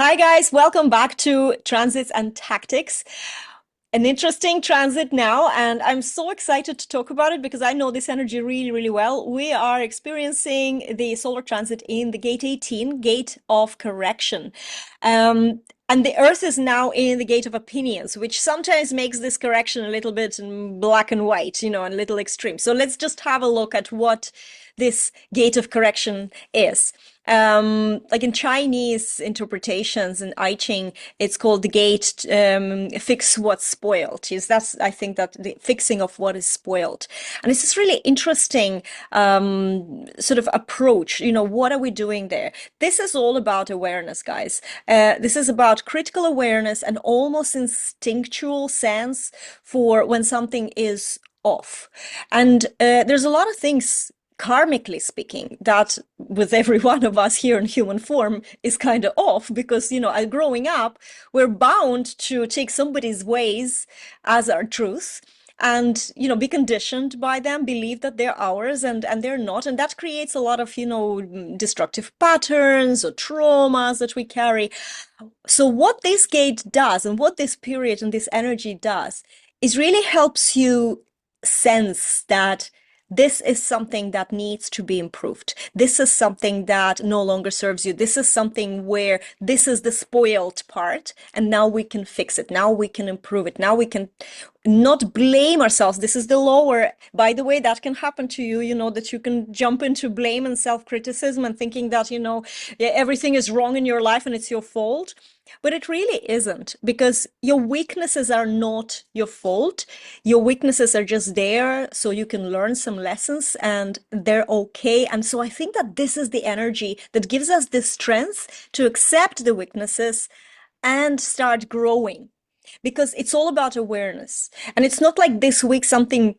Hi, guys. Welcome back to Transits and Tactics. An interesting transit now, and I'm so excited to talk about it because I know this energy really, really well. We are experiencing the solar transit in the gate 18, gate of correction. And the Earth is now in the gate of opinions, which sometimes makes this correction a little bit black and white, and a little extreme. So let's just have a look at what this gate of correction is. Like in Chinese interpretations in I Ching, it's called the gate fix what's spoiled. Is that's I think that the fixing of what is spoiled, and it's this really interesting sort of approach. What are we doing there? This is all about awareness, guys. This is about critical awareness and almost instinctual sense for when something is off. And there's a lot of things karmically speaking, that with every one of us here in human form is kind of off because, growing up, we're bound to take somebody's ways as our truth and, be conditioned by them, believe that they're ours and they're not. And that creates a lot of, destructive patterns or traumas that we carry. So what this gate does and what this period and this energy does is really helps you sense that this is something that needs to be improved. This is something that no longer serves you. This is something where this is the spoiled part, and now we can fix it. Now we can improve it. Now we can not blame ourselves. This is the lower. By the way, that can happen to you, that you can jump into blame and self-criticism and thinking that, everything is wrong in your life and it's your fault. But it really isn't, because your weaknesses are not your fault. Your weaknesses are just there so you can learn some lessons and they're okay. And so I think that this is the energy that gives us the strength to accept the weaknesses and start growing, because it's all about awareness. And it's not like this week something,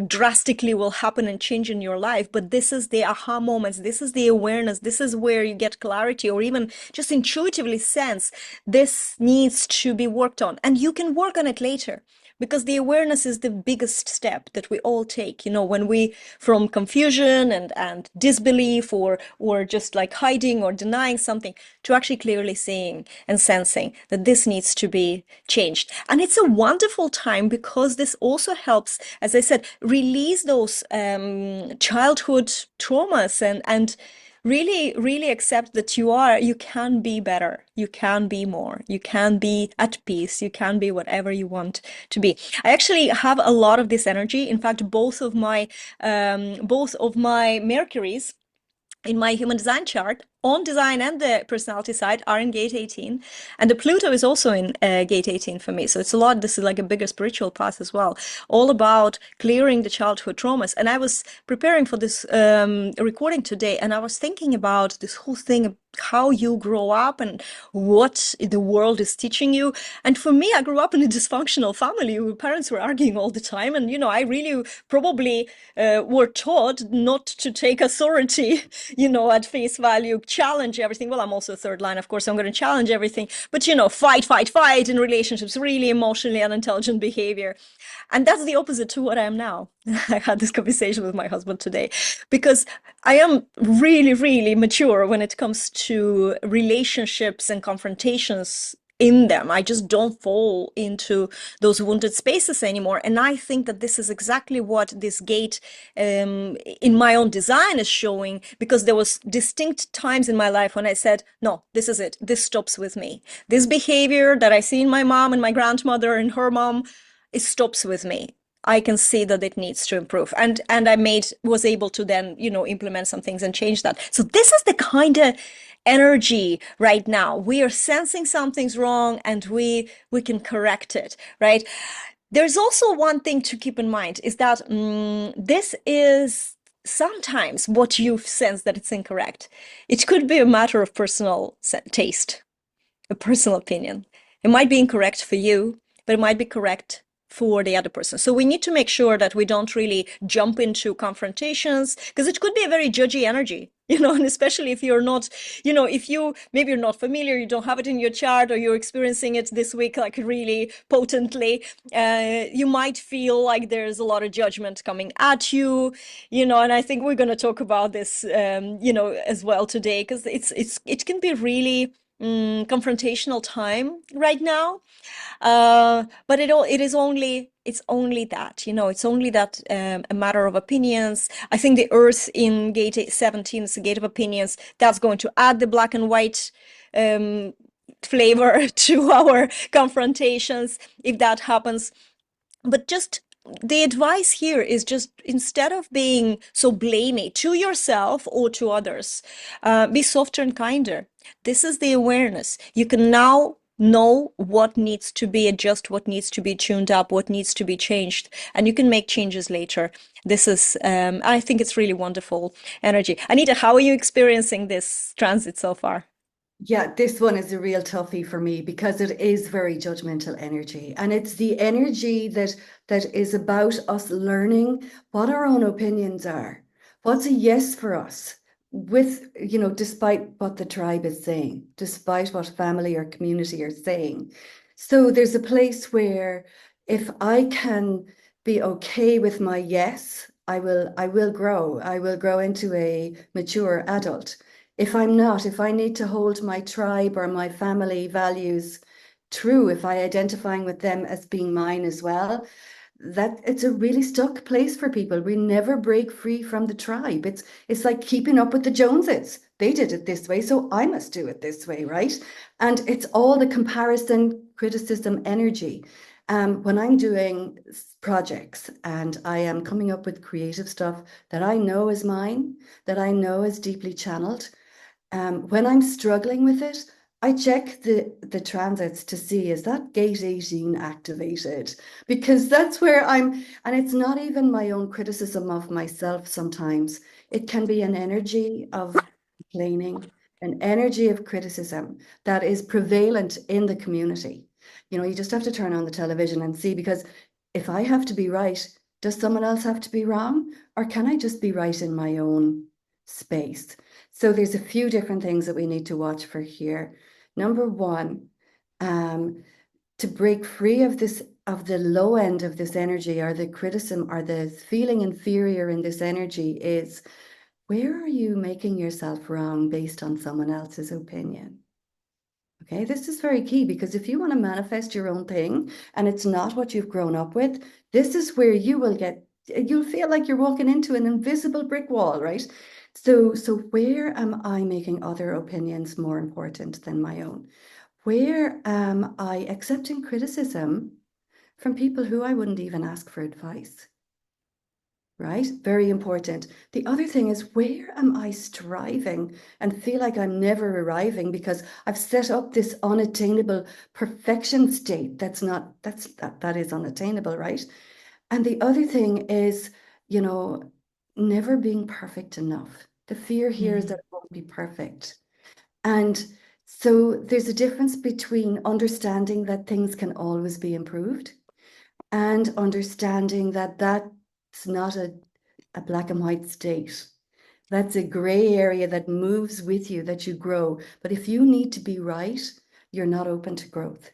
drastically will happen and change in your life, but this is the aha moments. This is the awareness. This is where you get clarity or even just intuitively sense this needs to be worked on. And you can work on it later, because the awareness is the biggest step that we all take, when we from confusion and disbelief or just like hiding or denying something to actually clearly seeing and sensing that this needs to be changed. And it's a wonderful time because this also helps, as I said, release those childhood traumas and really, really accept that you can be better, you can be more, you can be at peace, you can be whatever you want to be. I actually have a lot of this energy. In fact, both of my Mercuries in my human design chart on design and the personality side are in gate 18, and the Pluto is also in gate 18 for me. So it's a lot. This is like a bigger spiritual path as well, all about clearing the childhood traumas. And I was preparing for this recording today, and I was thinking about this whole thing of how you grow up and what the world is teaching you. And for me, I grew up in a dysfunctional family where parents were arguing all the time, and I really probably were taught not to take authority at face value, challenge everything. Well, I'm also a third line, of course, I'm going to challenge everything, but fight in relationships, really emotionally unintelligent behavior. And that's the opposite to what I am now. I had this conversation with my husband today because I am really, really mature when it comes to relationships and confrontations in them. I just don't fall into those wounded spaces anymore. And I think that this is exactly what this gate in my own design is showing, because there was distinct times in my life when I said, no, this is it. This stops with me. This behavior that I see in my mom and my grandmother and her mom, it stops with me. I can see that it needs to improve. And I was able to then, implement some things and change that. So this is the kind of energy right now. We are sensing something's wrong and we can correct it, right? There's also one thing to keep in mind is that this is sometimes what you sense that it's incorrect. It could be a matter of personal taste, a personal opinion. It might be incorrect for you, but it might be correct for the other person. So we need to make sure that we don't really jump into confrontations, because it could be a very judgy energy, and especially if you're not, maybe you're not familiar, you don't have it in your chart, or you're experiencing it this week like really potently, you might feel like there's a lot of judgment coming at you, and I think we're going to talk about this, as well today, because it can be really confrontational time right now. But it is only it's only that, it's only that a matter of opinions. I think the Earth in Gate 17 is a gate of opinions that's going to add the black and white um, flavor to our confrontations if that happens. But just the advice here is just instead of being so blamey to yourself or to others, be softer and kinder. This is the awareness. You can now know what needs to be adjusted, what needs to be tuned up, what needs to be changed, and you can make changes later. This is, I think it's really wonderful energy. Anita, how are you experiencing this transit so far? Yeah, this one is a real toughie for me because it is very judgmental energy. And it's the energy that is about us learning what our own opinions are. What's a yes for us with, despite what the tribe is saying, despite what family or community are saying. So there's a place where if I can be okay with my yes, I will grow. I will grow into a mature adult. If I'm not, if I need to hold my tribe or my family values true, if I identifying with them as being mine as well, that it's a really stuck place for people. We never break free from the tribe. It's like keeping up with the Joneses. They did it this way, so I must do it this way, right? And it's all the comparison, criticism, energy. When I'm doing projects and I am coming up with creative stuff that I know is mine, that I know is deeply channeled, when I'm struggling with it, I check the transits to see is that gate 18 activated? Because that's where and it's not even my own criticism of myself sometimes. It can be an energy of complaining, an energy of criticism that is prevalent in the community. You just have to turn on the television and see, because if I have to be right, does someone else have to be wrong? Or can I just be right in my own space? So there's a few different things that we need to watch for here. Number one, to break free of the low end of this energy, or the criticism, or the feeling inferior in this energy, is where are you making yourself wrong based on someone else's opinion? Okay, this is very key, because if you want to manifest your own thing and it's not what you've grown up with, this is where you'll feel like you're walking into an invisible brick wall, right? So where am I making other opinions more important than my own? Where am I accepting criticism from people who I wouldn't even ask for advice? Right? Very important. The other thing is, where am I striving and feel like I'm never arriving because I've set up this unattainable perfection state that is unattainable, right? And the other thing is, you know, never being perfect enough. The fear here is that Mm. it won't be perfect. And so there's a difference between understanding that things can always be improved and understanding that that's not a black and white state. That's a gray area that moves with you, that you grow. But if you need to be right, you're not open to growth.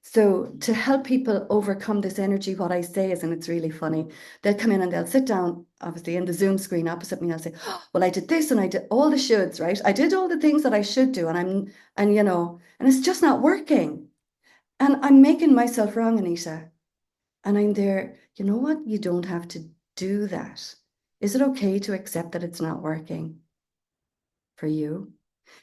So to help people overcome this energy, what I say is, and it's really funny, they'll come in and they'll sit down, obviously in the Zoom screen opposite me, and I'll say, oh, well, I did this and I did all the shoulds, right? I did all the things that I should do, and it's just not working. And I'm making myself wrong, Anita. And I'm there, you know what? You don't have to do that. Is it okay to accept that it's not working for you?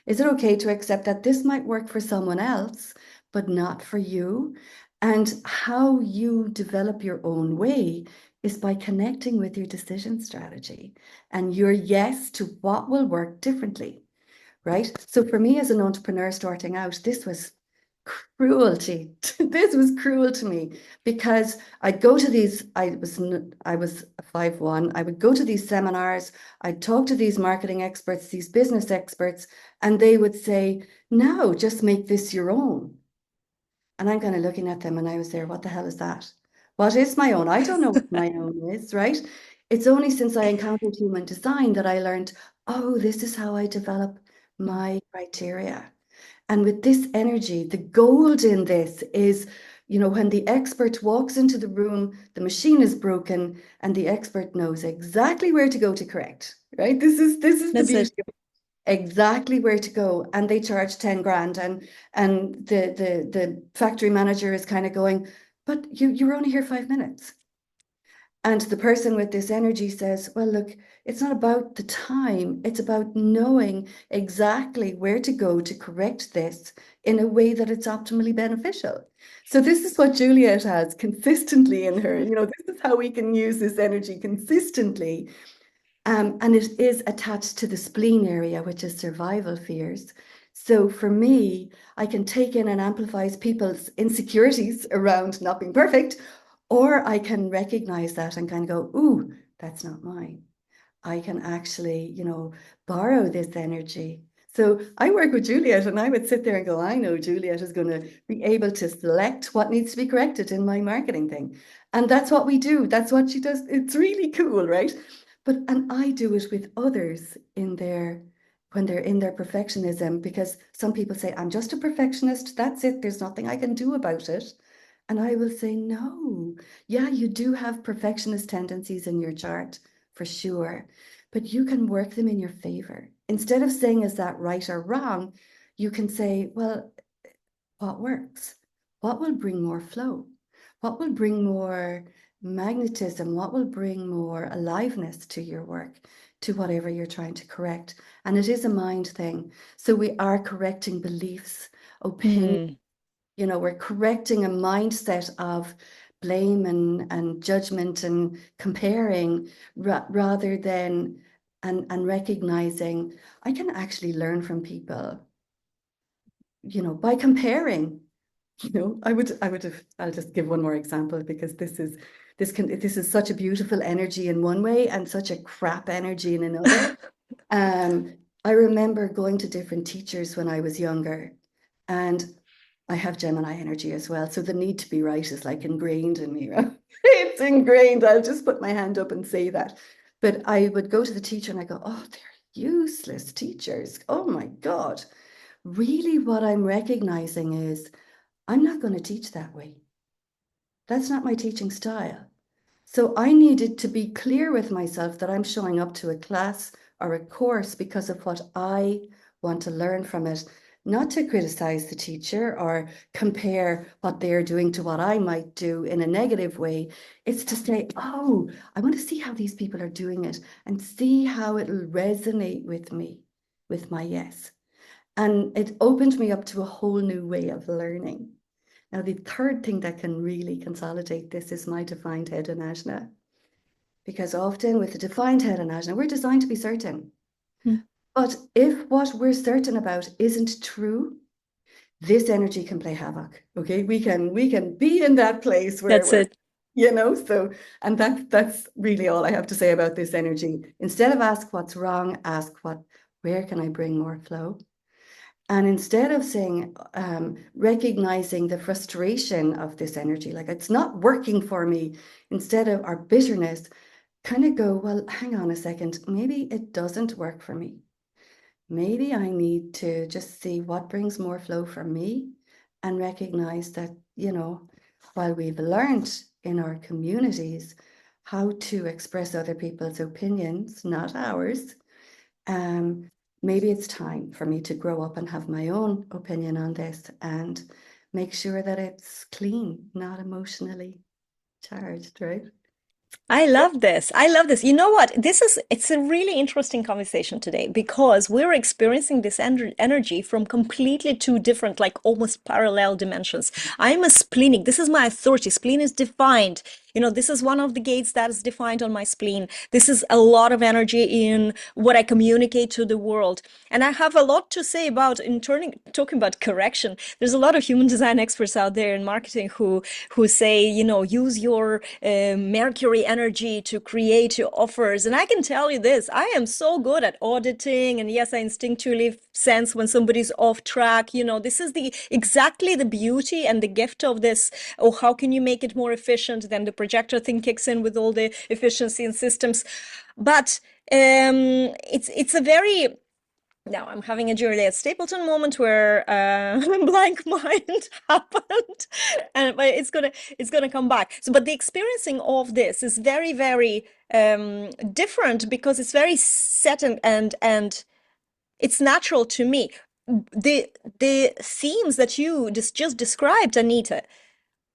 Is it okay to accept that this might work for someone else, but not for you? And how you develop your own way is by connecting with your decision strategy and your yes to what will work differently, right? So for me as an entrepreneur starting out, this was cruelty. This was cruel to me, because I'd go to these, I was a 5'1". I would go to these seminars, I'd talk to these marketing experts, these business experts, and they would say, no, just make this your own. And I'm kind of looking at them and I was there, what the hell is that? What is my own? I don't know what my own is, right? It's only since I encountered human design that I learned, oh, this is how I develop my criteria. And with this energy, the gold in this is, when the expert walks into the room, the machine is broken and the expert knows exactly where to go to correct, right? This is the That's beauty it. of it. exactly where to go, and they charge 10 grand, and the factory manager is kind of going, but you were only here 5 minutes. And the person with this energy says, well, look, it's not about the time, it's about knowing exactly where to go to correct this in a way that it's optimally beneficial. So this is what Juliet has consistently in her. This is how we can use this energy consistently. And it is attached to the spleen area, which is survival fears. So for me, I can take in and amplify people's insecurities around not being perfect, or I can recognize that and kind of go, ooh, that's not mine. I can actually, borrow this energy. So I work with Juliet, and I would sit there and go, I know Juliet is going to be able to select what needs to be corrected in my marketing thing. And that's what we do. That's what she does. It's really cool, right? And I do it with others when they're in their perfectionism, because some people say, I'm just a perfectionist. That's it. There's nothing I can do about it. And I will say, no, yeah, you do have perfectionist tendencies in your chart for sure, but you can work them in your favor. Instead of saying, is that right or wrong? You can say, well, what works? What will bring more flow? What will bring more magnetism? What will bring more aliveness to your work, to whatever you're trying to correct? And it is a mind thing. So we are correcting beliefs, opinions. Hmm. We're correcting a mindset of blame and judgment and comparing rather than and recognizing I can actually learn from people, by comparing. I would have, I'll just give one more example, because this is such a beautiful energy in one way and such a crap energy in another. I remember going to different teachers when I was younger, and I have Gemini energy as well. So the need to be right is like ingrained in me. Right? It's ingrained. I'll just put my hand up and say that. But I would go to the teacher and I go, oh, they're useless teachers. Oh my God. Really, what I'm recognizing is I'm not going to teach that way. That's not my teaching style. So I needed to be clear with myself that I'm showing up to a class or a course because of what I want to learn from it, not to criticize the teacher or compare what they're doing to what I might do in a negative way. It's to say, oh, I want to see how these people are doing it and see how it'll resonate with me, with my yes. And it opened me up to a whole new way of learning. Now, the third thing that can really consolidate this is my defined head and ajna. Because often with the defined head and ajna, we're designed to be certain. Hmm. But if what we're certain about isn't true, this energy can play havoc. Okay, we can be in that place where That's we're, it. so, and that's really all I have to say about this energy. Instead of ask what's wrong, ask where can I bring more flow? And instead of saying, recognizing the frustration of this energy, like it's not working for me, instead of our bitterness, kind of go, well, hang on a second, maybe it doesn't work for me. Maybe I need to just see what brings more flow for me and recognize that, while we've learned in our communities how to express other people's opinions, not ours, um, maybe it's time for me to grow up and have my own opinion on this and make sure that it's clean, not emotionally charged, right? I love this. I love this. You know what? It's a really interesting conversation today because we're experiencing this energy from completely two different, like almost parallel dimensions. I'm a splenic. This is my authority. Spleen is defined. This is one of the gates that is defined on my spleen. This is a lot of energy in what I communicate to the world. And I have a lot to say about talking about correction. There's a lot of human design experts out there in marketing who say, use your Mercury energy to create your offers. And I can tell you this, I am so good at auditing. And yes, I instinctually sense when somebody's off track. This is exactly the beauty and the gift of this. Oh, how can you make it more efficient? Then the projector thing kicks in with all the efficiency and systems. But it's a very now I'm having a Juliet Stapleton moment where blank mind happened, and but it's gonna come back. So, but the experiencing of this is very very different because it's very set and it's natural to me. The themes that you just described, Anita,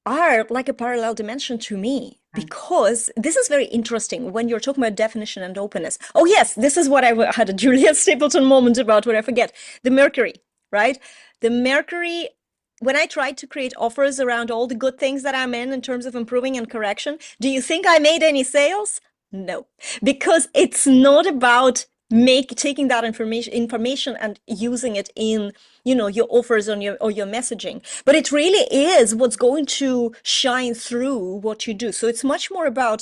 are like a parallel dimension to me, because this is very interesting when you're talking about definition and openness. Oh, yes, this is what I had a Juliet Stapleton moment about, what I forget. The Mercury, right? The Mercury, when I tried to create offers around all the good things that I'm in terms of improving and correction, do you think I made any sales? No, because it's not about taking that information and using it in, your offers on your messaging, but it really is what's going to shine through what you do. So it's much more about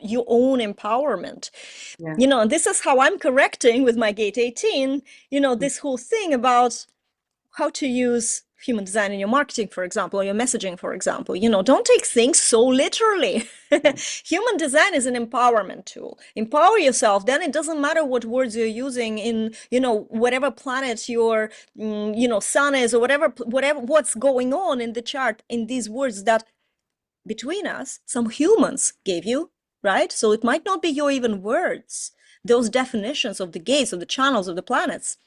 your own empowerment. Yeah. And this is how I'm correcting with my gate 18, this whole thing about how to use human design in your marketing, for example, or your messaging, for example. Don't take things so literally. Yeah. Human design is an empowerment tool. Empower yourself. Then it doesn't matter what words you're using in, whatever planet your, sun is, or whatever, what's going on in the chart, in these words that between us, some humans gave you, right? So it might not be your even words, those definitions of the gates, of the channels, of the planets.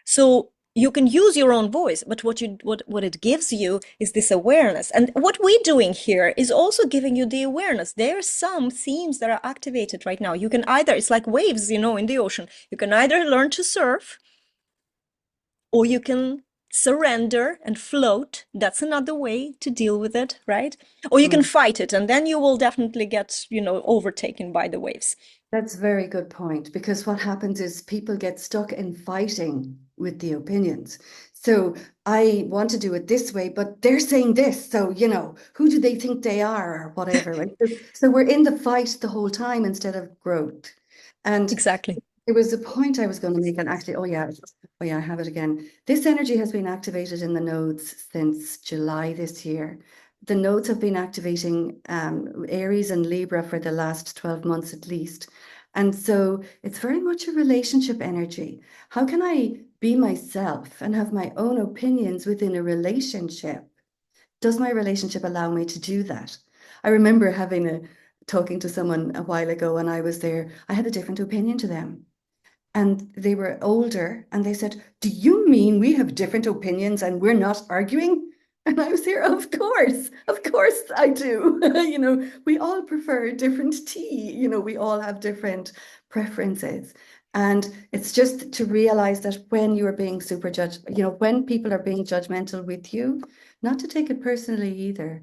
So you can use your own voice, but what it gives you is this awareness. And what we're doing here is also giving you the awareness. There are some themes that are activated right now. You can either, it's like waves, in the ocean. You can either learn to surf, or you can surrender and float. That's another way to deal with it, right? Or you can Mm. fight it, and then you will definitely get, overtaken by the waves. That's a very good point, because what happens is people get stuck in fighting with the opinions. So I want to do it this way, but they're saying this. So, who do they think they are, or whatever, right? So we're in the fight the whole time instead of growth. And Exactly. there was a point I was going to make, and actually, oh yeah, I have it again. This energy has been activated in the nodes since July this year. The nodes have been activating Aries and Libra for the last 12 months at least. And so it's very much a relationship energy. How can I be myself and have my own opinions within a relationship? Does my relationship allow me to do that? I remember talking to someone a while ago, and I was there. I had a different opinion to them, and they were older, and they said, "Do you mean we have different opinions and we're not arguing?" And I was here, of course I do. We all prefer different tea. We all have different preferences. And it's just to realize that when you are being super judged, when people are being judgmental with you, not to take it personally either.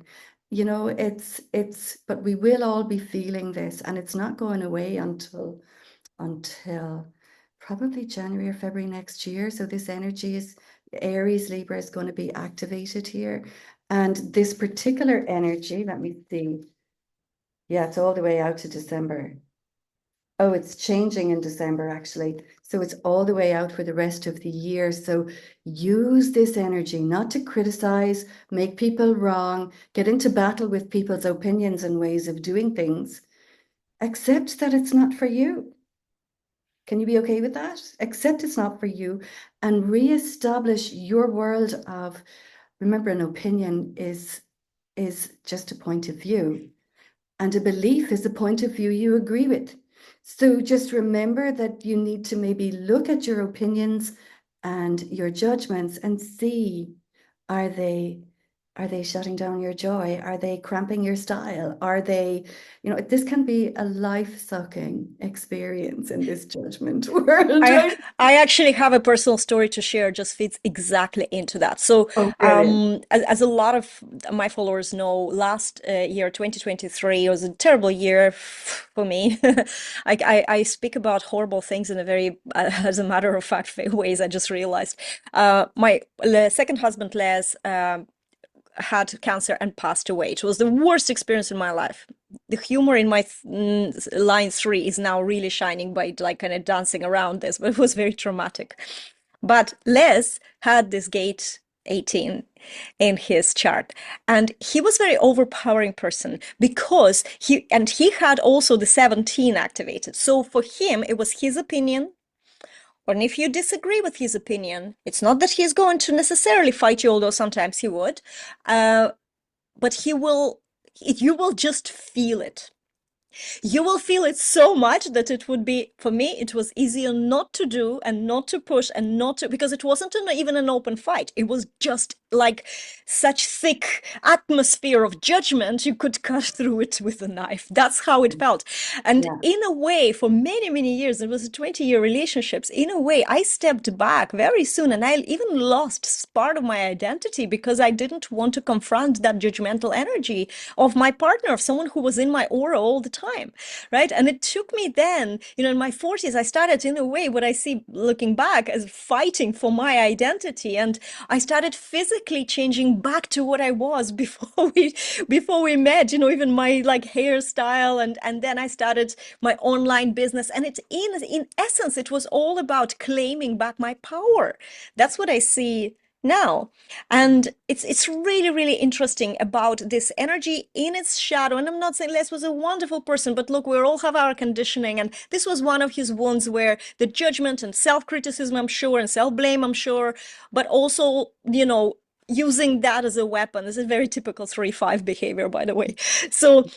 But we will all be feeling this, and it's not going away until probably January or February next year. So this energy is Aries, Libra is going to be activated here. And this particular energy, let me see. Yeah, it's all the way out to December. Oh, it's changing in December, actually. So it's all the way out for the rest of the year. So use this energy not to criticize, make people wrong, get into battle with people's opinions and ways of doing things. Accept that it's not for you. Can you be okay with that? Accept it's not for you, and reestablish your world of, remember, an opinion is just a point of view, and a belief is a point of view you agree with. So just remember that you need to maybe look at your opinions and your judgments and see, are they are they shutting down your joy? Are they cramping your style? Are they, this can be a life-sucking experience in this judgment world, I right? I actually have a personal story to share, just fits exactly into that. So, Oh, brilliant. as a lot of my followers know, last year, 2023, was a terrible year for me. I speak about horrible things in a very, as a matter of fact, ways. I just realized. My second husband, Les, had cancer and passed away. It was the worst experience in my life. The humor in my line 3 is now really shining by like kind of dancing around this, but it was very traumatic. But Les had this gate 18 in his chart, and he was a very overpowering person because he had also the 17 activated. So for him, it was his opinion. And if you disagree with his opinion, it's not that he's going to necessarily fight you, although sometimes he would. Uh, but you will just feel it. You will feel it so much that it would be, for me, it was easier not to do and not to push and not to, because it wasn't even an open fight. It was just like such thick atmosphere of judgment, you could cut through it with a knife. That's how it felt. And Yeah. in a way, for many, many years, it was a 20-year relationships. In a way, I stepped back very soon and I even lost part of my identity because I didn't want to confront that judgmental energy of my partner, of someone who was in my aura all the time, right? And it took me then, in my 40s, I started in a way what I see looking back as fighting for my identity. And I started physically changing back to what I was before we met, even my like hairstyle. And then I started my online business. And it's in essence, it was all about claiming back my power. That's what I see now. And it's really, really interesting about this energy in its shadow. And I'm not saying Les was a wonderful person, but look, we all have our conditioning. And this was one of his wounds where the judgment and self-criticism, I'm sure, and self-blame, I'm sure, but also, using that as a weapon. This is very typical 3-5 behavior, by the way. So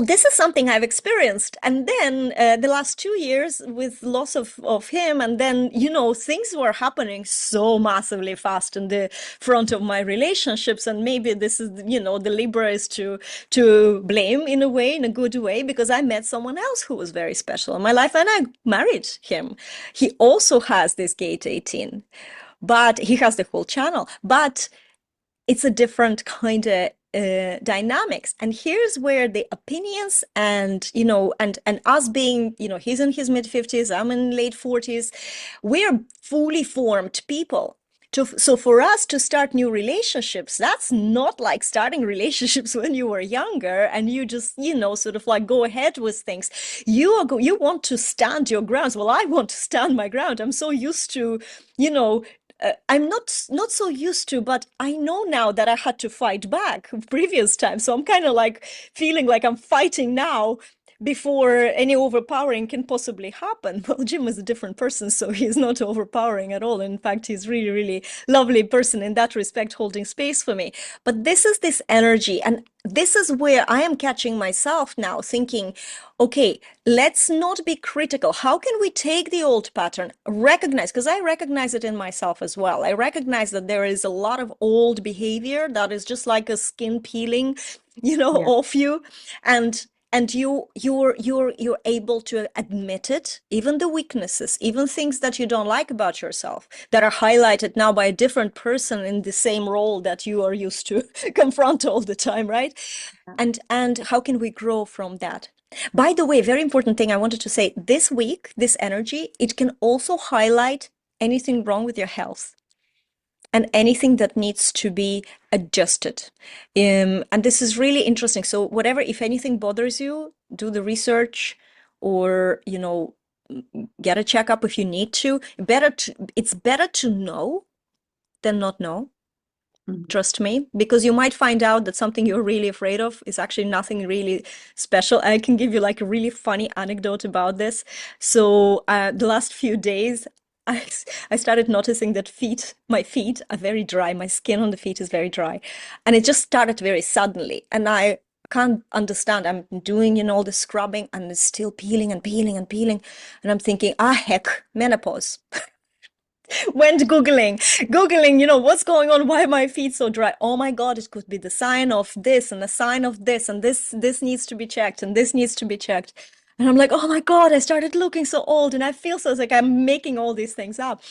this is something I've experienced. And then the last 2 years with loss of him, and then, things were happening so massively fast in the front of my relationships. And maybe this is, the Libra is to blame in a way, in a good way, because I met someone else who was very special in my life and I married him. He also has this gate 18, but he has the whole channel. But it's a different kind of dynamics. And here's where the opinions and, and us being, he's in his mid 50s, I'm in late 40s, we're fully formed people. So for us to start new relationships, that's not like starting relationships when you were younger and you just, sort of like go ahead with things. You want to stand your grounds. Well, I want to stand my ground. I'm so used to, I'm not so used to, but I know now that I had to fight back previous times. So I'm kind of like feeling like I'm fighting now before any overpowering can possibly happen. Well, Jim is a different person, so he's not overpowering at all. In fact, he's really, really lovely person in that respect, holding space for me. But this is this energy, and this is where I am catching myself now thinking, okay, let's not be critical. How can we take the old pattern, recognize, because I recognize it in myself as well. I recognize that there is a lot of old behavior that is just like a skin peeling, Yeah. off you. And you're able to admit it, even the weaknesses, even things that you don't like about yourself that are highlighted now by a different person in the same role that you are used to confront all the time, right? And how can we grow from that? By the way, very important thing I wanted to say, this week, this energy, it can also highlight anything wrong with your health and anything that needs to be adjusted. And this is really interesting. So whatever, if anything bothers you, do the research or, get a checkup if you need to. It's better to know than not know. Mhm. Trust me, because you might find out that something you're really afraid of is actually nothing really special. I can give you like a really funny anecdote about this. So the last few days, I, I started noticing that my feet are very dry. My skin on the feet is very dry. And it just started very suddenly. And I can't understand. I'm doing, all the scrubbing and it's still peeling and peeling and peeling. And I'm thinking, heck, menopause. Went googling, what's going on, why are my feet so dry? Oh my god, it could be the sign of this and the sign of this, and this needs to be checked and this needs to be checked. And I'm like, oh my god, I started looking so old and I feel so like I'm making all these things up.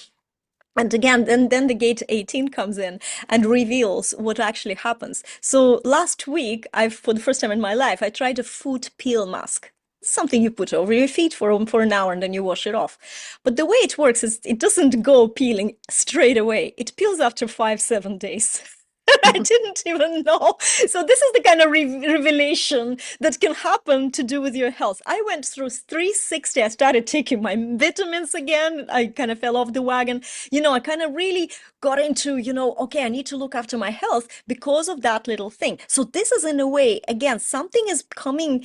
And again, then the gate 18 comes in and reveals what actually happens. So last week, for the first time in my life, I tried a foot peel mask. Something you put over your feet for an hour and then you wash it off. But the way it works is it doesn't go peeling straight away. It peels after 5-7 days. I didn't even know. So this is the kind of revelation that can happen to do with your health. I went through 360. I started taking my vitamins again. I kind of fell off the wagon. I kind of really got into, okay, I need to look after my health because of that little thing. So this is in a way, again, something is coming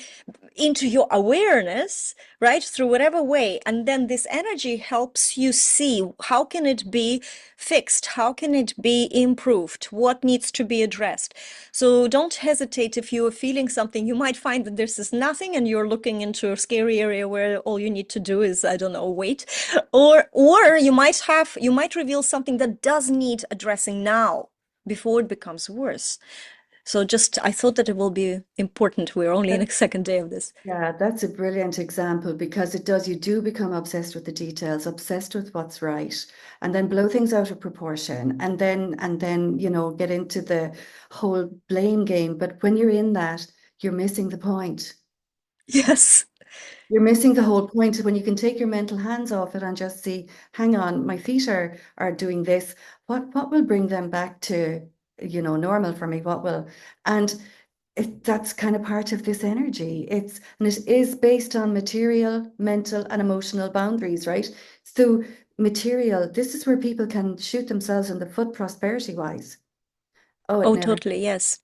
into your awareness, right, through whatever way, and then this energy helps you see how can it be fixed, how can it be improved, what needs needs to be addressed. So don't hesitate if you are feeling something. You might find that this is nothing and you're looking into a scary area where all you need to do is, I don't know, wait. Or you might reveal something that does need addressing now before it becomes worse. So just, I thought that it will be important. We're only in a second day of this. Yeah, that's a brilliant example because it does, you do become obsessed with the details, obsessed with what's right, and then blow things out of proportion and then, get into the whole blame game. But when you're in that, you're missing the point. Yes. You're missing the whole point when you can take your mental hands off it and just see, hang on, my feet are doing this. What will bring them back to, normal for me? What will and that's kind of part of this energy. It is based on material, mental, and emotional boundaries, right? So material, this is where people can shoot themselves in the foot prosperity wise. Oh, it Oh, never totally. Yes.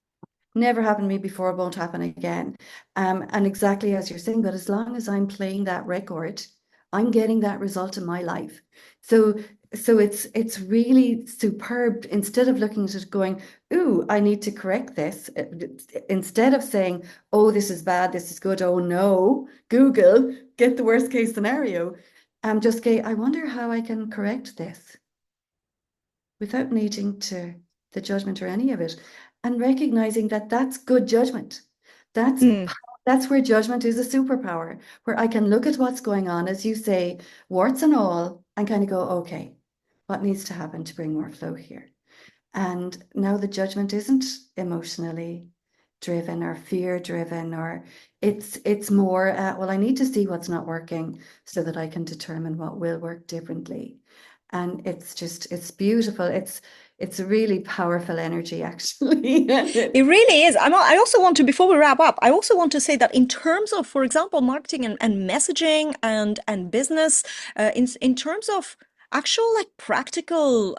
never happened to me before, it won't happen again. And exactly as you're saying, but as long as I'm playing that record, I'm getting that result in my life. So it's really superb. Instead of looking at it going, ooh, I need to correct this. Instead of saying, oh, this is bad, this is good, oh no, Google, get the worst case scenario. Just go, I wonder how I can correct this without needing to the judgment or any of it, and recognizing that that's good judgment. That's Mm. that's where judgment is a superpower, where I can look at what's going on, as you say, warts and all, and kind of go, okay, what needs to happen to bring more flow here? And now the judgment isn't emotionally driven or fear driven, or it's more, well, I need to see what's not working so that I can determine what will work differently. And it's beautiful. It's a really powerful energy, actually. It really is. I also want to, before we wrap up, I also want to say that in terms of, for example, marketing and messaging and business, in terms of actual like practical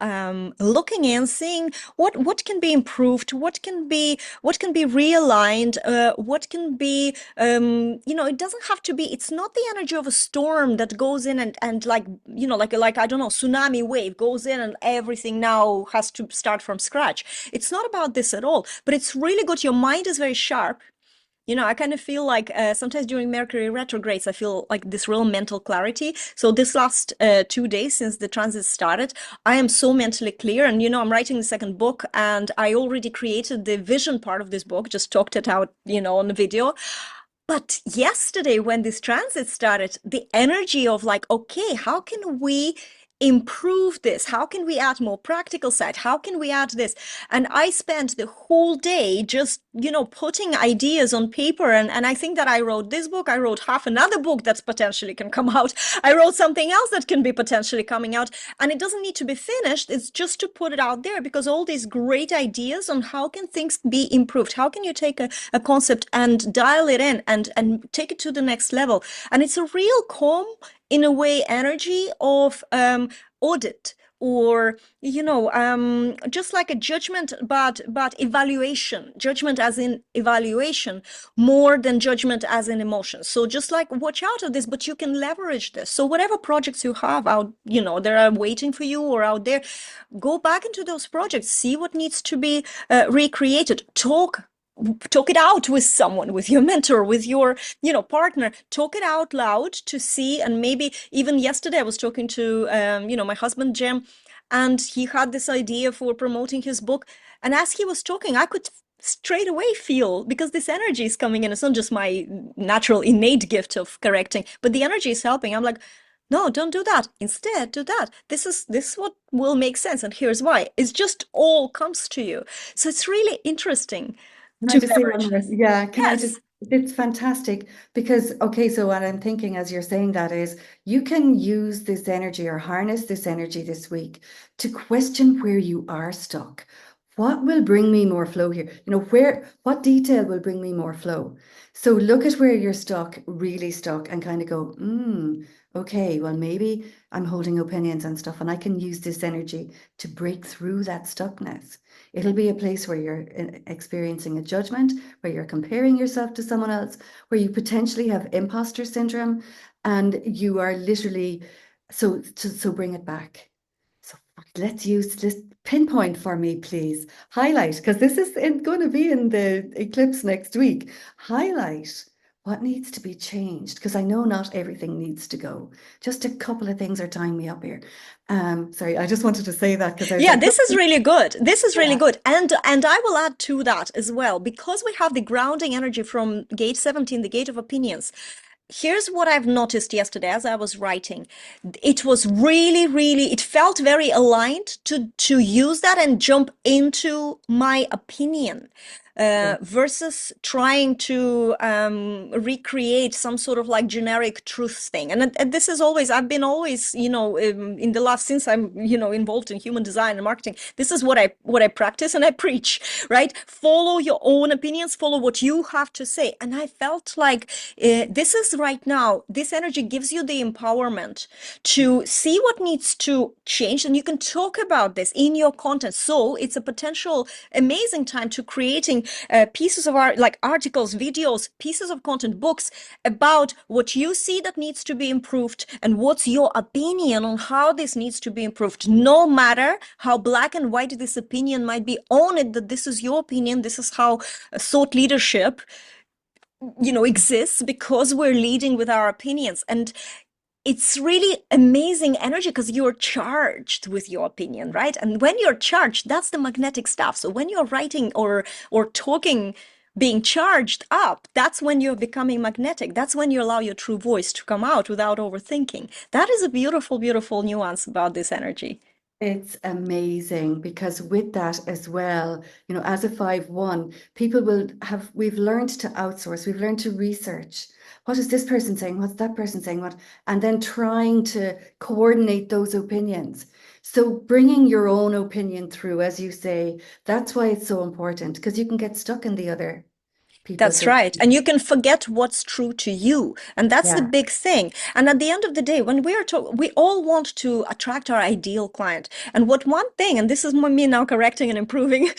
looking in, seeing what can be improved, what can be realigned, what can be it doesn't have to be. It's not the energy of a storm that goes in and like like I don't know, tsunami wave goes in and everything now has to start from scratch. It's not about this at all, but it's really good. Your mind is very sharp. I kind of feel like sometimes during Mercury retrogrades, I feel like this real mental clarity. So this last 2 days since the transit started, I am so mentally clear. And, I'm writing the second book and I already created the vision part of this book, just talked it out, on the video. But yesterday, when this transit started, the energy of like, okay, how can we improve this? How can we add more practical side? How can we add this? And I spent the whole day just, putting ideas on paper. And I think that I wrote this book. I wrote half another book that's potentially can come out. I wrote something else that can be potentially coming out. And it doesn't need to be finished. It's just to put it out there because all these great ideas on how can things be improved? How can you take a concept and dial it in and take it to the next level? And it's a real calm, in a way, energy of audit or just like a judgment, but evaluation, judgment as in evaluation more than judgment as in emotion. So just like watch out of this, but you can leverage this. So whatever projects you have out, that are waiting for you or out there, go back into those projects, see what needs to be recreated, talk it out with someone, with your mentor, with your partner. Talk it out loud to see. And maybe even yesterday I was talking to my husband Jim, and he had this idea for promoting his book, and as he was talking I could straight away feel, because this energy is coming in. It's not just my natural innate gift of correcting, but the energy is helping. I'm like, no, don't do that. Instead, do that. This is what will make sense, and here's why. It's just all comes to you. So it's really interesting Can I to just say one leverage more? this. Yeah, can I just? Yes. It's fantastic because, okay, so what I'm thinking as you're saying that is you can use this energy or harness this energy this week to question where you are stuck. What will bring me more flow here? What detail will bring me more flow? So look at where you're stuck, really stuck, and kind of go, okay, well, maybe I'm holding opinions and stuff, and I can use this energy to break through that stuckness. It'll be a place where you're experiencing a judgment, where you're comparing yourself to someone else, where you potentially have imposter syndrome, and you are literally so bring it back. So let's pinpoint for me, please. Highlight, because this is going to be in the eclipse next week. Highlight what needs to be changed, because I know not everything needs to go. Just a couple of things are tying me up here. Sorry, I just wanted to say that because I was Yeah, like, this is really good. This is really yeah, good. And I will add to that as well, because we have the grounding energy from gate 17, the gate of opinions. Here's what I've noticed yesterday as I was writing. It was really, it felt very aligned to use that and jump into my opinion. yeah, Versus trying to recreate some sort of like generic truth thing. And this is always, I've been always, in the last, since I'm, involved in human design and marketing, this is what I practice and I preach, right? Follow your own opinions, follow what you have to say. And I felt like this is right now, this energy gives you the empowerment to see what needs to change. And you can talk about this in your content. So it's a potential amazing time to creating pieces of art, like articles, videos, pieces of content, books about what you see that needs to be improved and what's your opinion on how this needs to be improved. No matter how black and white this opinion might be, own it that this is your opinion. This is how thought leadership exists, because we're leading with our opinions. And it's really amazing energy because you're charged with your opinion, right? And when you're charged, that's the magnetic stuff. So when you're writing or talking, being charged up, that's when you're becoming magnetic. That's when you allow your true voice to come out without overthinking. That is a beautiful, beautiful nuance about this energy. it's amazing because with that as well, as a 5-1, people we've learned to outsource, we've learned to research. What is this person saying? What's that person saying? And then trying to coordinate those opinions. So bringing your own opinion through, as you say, that's why it's so important because you can get stuck in the other people's That's right. And opinion. you can forget what's true to you. And that's the Yeah, big thing. And at the end of the day, when we are talking, we all want to attract our ideal client. And what one thing, and this is me now correcting and improving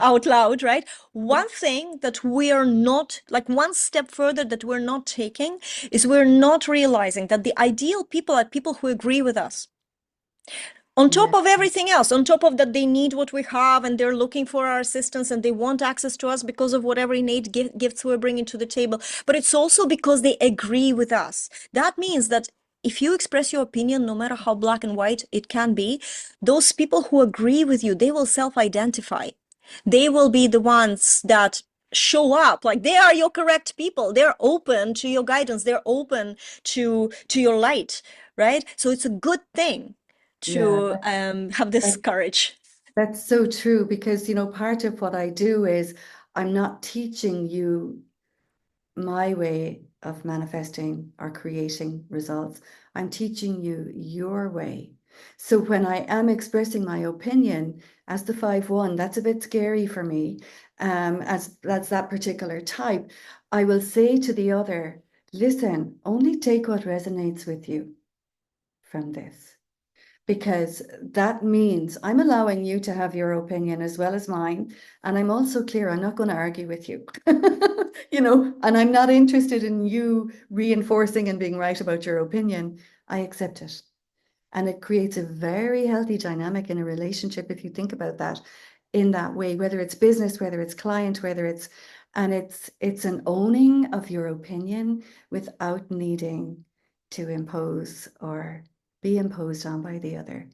out loud, right? One thing that we are not, like one step further that we're not taking is we're not realizing that the ideal people are people who agree with us, on yeah, top of everything else, on top of that, they need what we have and they're looking for our assistance and they want access to us because of whatever innate gifts we're bringing to the table. But it's also because they agree with us. That means that if you express your opinion, no matter how black and white it can be, those people who agree with you, they will self-identify. They will be the ones that show up like they are your correct people. They're open to your guidance. They're open to your light, right? So it's a good thing yeah. to have this That, courage. that's so true because, part of what I do is I'm not teaching you my way of manifesting or creating results. I'm teaching you your way. So when I am expressing my opinion as the 5-1, that's a bit scary for me. As that's that particular type, I will say to the other, listen, only take what resonates with you from this because that means I'm allowing you to have your opinion as well as mine. And I'm also clear, I'm not going to argue with you, and I'm not interested in you reinforcing and being right about your opinion. I accept it. And it creates a very healthy dynamic in a relationship if you think about that in that way, whether it's business, whether it's client, and it's an owning of your opinion without needing to impose or be imposed on by the other.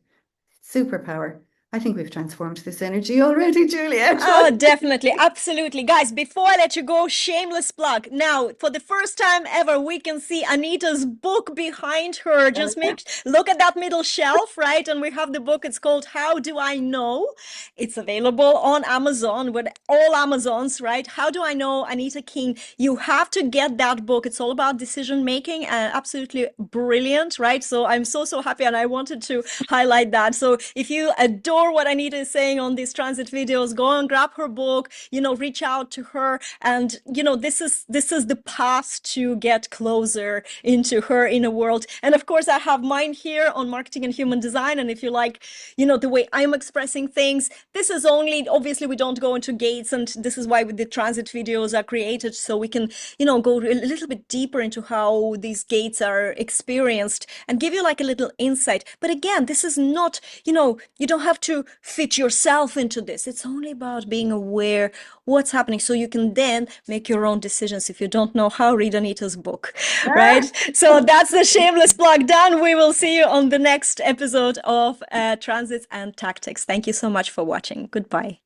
Superpower. I think we've transformed this energy already, Juliet. Oh, definitely. Absolutely. Guys, before I let you go, shameless plug. Now, for the first time ever, we can see Anita's book behind her. Just look at that middle shelf, right? And we have the book. It's called How Do I Know? It's available on Amazon with all Amazons, right? How Do I Know, Anita King? You have to get that book. It's all about decision making and absolutely brilliant, right? So I'm so happy and I wanted to highlight that. So if you adore explore what Anita is saying on these transit videos, go and grab her book, reach out to her. And, this is the path to get closer into her inner world. And of course, I have mine here on marketing and human design. And if you like, the way I'm expressing things, this is only, obviously, we don't go into gates. And this is why the transit videos are created. So we can, go a little bit deeper into how these gates are experienced and give you like a little insight. But again, this is not, you don't have to fit yourself into this. It's only about being aware what's happening so you can then make your own decisions. If you don't know how, read Anita's book, right? So that's the shameless plug done. We will see you on the next episode of Transits and Tactics. Thank you so much for watching. Goodbye.